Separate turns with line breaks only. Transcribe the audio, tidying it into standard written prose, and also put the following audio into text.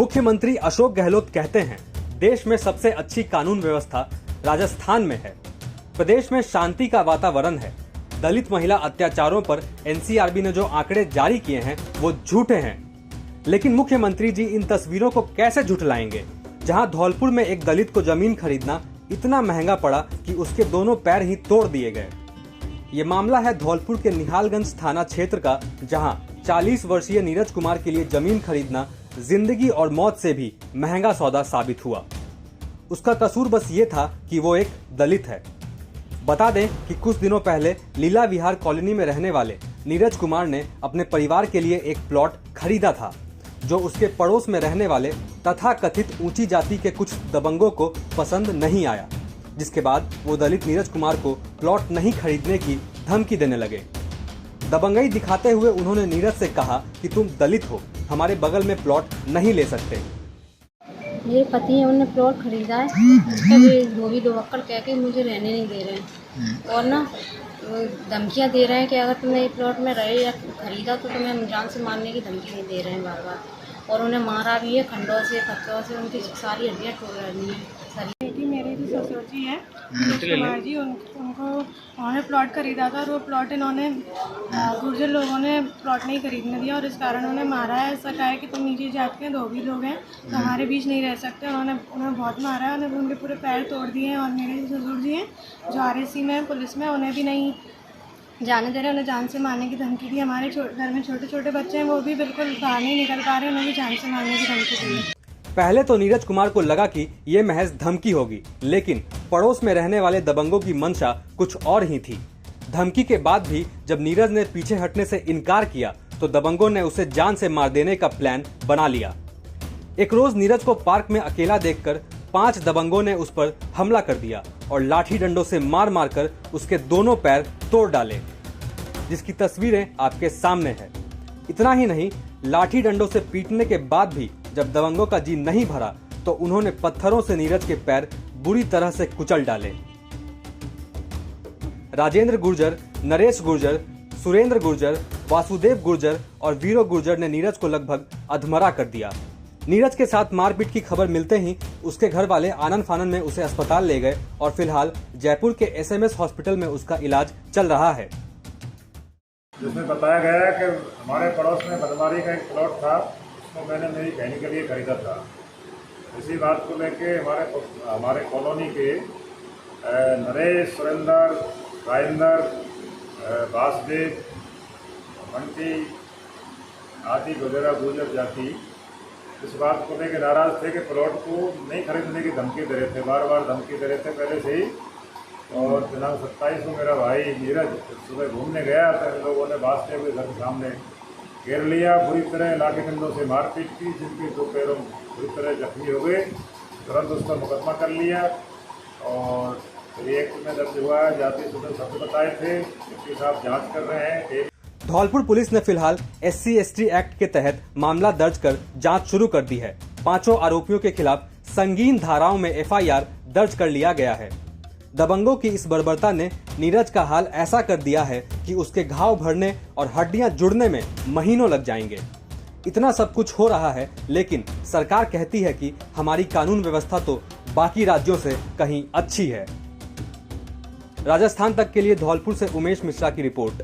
मुख्यमंत्री अशोक गहलोत कहते हैं, देश में सबसे अच्छी कानून व्यवस्था राजस्थान में है। प्रदेश में शांति का वातावरण है। दलित महिला अत्याचारों पर एनसीआरबी ने जो आंकड़े जारी किए हैं वो झूठे हैं। लेकिन मुख्यमंत्री जी इन तस्वीरों को कैसे झुठलाएंगे, जहां धौलपुर में एक दलित को जमीन खरीदना इतना महंगा पड़ा कि उसके दोनों पैर ही तोड़ दिए गए। ये मामला है धौलपुर के निहालगंज थाना क्षेत्र का, जहां 40 वर्षीय नीरज कुमार के लिए जमीन खरीदना जिंदगी और मौत से भी महंगा सौदा साबित हुआ। उसका कसूर बस ये था कि वो एक दलित है। बता दें कि कुछ दिनों पहले लीला विहार कॉलोनी में रहने वाले नीरज कुमार ने अपने परिवार के लिए एक प्लॉट खरीदा था, जो उसके पड़ोस में रहने वाले तथाकथित ऊंची जाति के कुछ दबंगों को पसंद नहीं आया, जिसके बाद वो दलित नीरज कुमार को प्लॉट नहीं खरीदने की धमकी देने लगे। दबंगई दिखाते हुए उन्होंने नीरज से कहा कि तुम दलित हो, हमारे बगल में प्लॉट नहीं ले सकते।
मेरे पति हैं, उन्होंने प्लॉट खरीदा है, उसका भी धोबी दोबक्कड़ कह के मुझे रहने नहीं दे रहे हैं और ना धमकियां दे रहे हैं कि अगर तुमने ये प्लॉट में रहे या खरीदा तो तुम्हें जान से मारने की धमकी नहीं दे रहे हैं बार बार। और उन्हें मारा भी है खंडों से, पत्थरों से, उनकी सारी हड्डियाँ टूट रही हैं।
बेटी मेरी जो ससुर जी है कुमार जी, उनको उन्होंने प्लॉट खरीदा था और वो प्लॉट इन्होंने गुर्जर लोगों ने प्लॉट नहीं खरीदने दिया और इस कारण उन्हें मारा है। ऐसा कहा है कि तुम नीचे जात के धोबी लोग हैं तो हमारे बीच नहीं रह सकते। उन्हें बहुत मारा है, उन्हें उनके पूरे पैर तोड़ दिए हैं। और मेरे ससुर जी हैं जो RSC में पुलिस में, उन्हें भी नहीं जाने दे रहे, उन्हें जान से मारने की धमकी दी। हमारे घर में छोटे छोटे बच्चे हैं, वो भी बिल्कुल बाहर नहीं निकल पा रहे, उन्हें भी जान से मारने की धमकी दी।
पहले तो नीरज कुमार को लगा कि ये महज धमकी होगी, लेकिन पड़ोस में रहने वाले दबंगों की मंशा कुछ और ही थी। धमकी के बाद भी जब नीरज ने पीछे हटने से इनकार किया तो दबंगों ने उसे जान से मार देने का प्लान बना लिया। एक रोज नीरज को पार्क में अकेला देखकर 5 दबंगों ने उस पर हमला कर दिया और लाठी डंडों से मार मार कर उसके दोनों पैर तोड़ डाले, जिसकी तस्वीरें आपके सामने है। इतना ही नहीं, लाठी डंडों से पीटने के बाद भी जब दबंगों का जी नहीं भरा तो उन्होंने पत्थरों से नीरज के पैर बुरी तरह से कुचल डाले। राजेंद्र गुर्जर, नरेश गुर्जर, सुरेंद्र गुर्जर, वासुदेव गुर्जर और वीरो गुर्जर ने नीरज को लगभग अधमरा कर दिया। नीरज के साथ मारपीट की खबर मिलते ही उसके घर वाले आनन फानन में उसे अस्पताल ले गए और फिलहाल जयपुर के SMS हॉस्पिटल में उसका इलाज चल रहा है।
जिसमें बताया गया है कि हमारे पड़ोस में बदमारी का एक प्लॉट था, उसको मैंने मेरी बहन के लिए खरीदा था। इसी बात को लेके हमारे कॉलोनी के नरेश, सुरेंद्र, राजेंद्र, वासुदेव, बंटी आदि वगैरह गुर्जर जाति इस बात को लेकर नाराज थे कि प्लॉट को नहीं खरीदने की धमकी दे रहे थे, बार बार धमकी दे रहे थे पहले से ही। और दिनांक 27 को मेरा भाई नीरज सुबह घूमने गया तो इन लोगों ने वासुदेव के घर के सामने घेर लिया, बुरी तरह लाठी डंडों से मारपीट की, जिनके 2 पैरों बुरी तरह जख्मी हो गए। तुरंत उसका मुकदमा कर लिया और एक्ट में दर्ज हुआ है। जाति सूत्र शब्द बताए थे, इसके साथ जांच कर रहे हैं।
धौलपुर पुलिस ने फिलहाल SC/ST एक्ट के तहत मामला दर्ज कर जांच शुरू कर दी है। 5 आरोपियों के खिलाफ संगीन धाराओं में FIR दर्ज कर लिया गया है। दबंगों की इस बर्बरता ने नीरज का हाल ऐसा कर दिया है कि उसके घाव भरने और हड्डियां जुड़ने में महीनों लग जाएंगे। इतना सब कुछ हो रहा है, लेकिन सरकार कहती है कि हमारी कानून व्यवस्था तो बाकी राज्यों से कहीं अच्छी है। राजस्थान तक के लिए धौलपुर से उमेश मिश्रा की रिपोर्ट।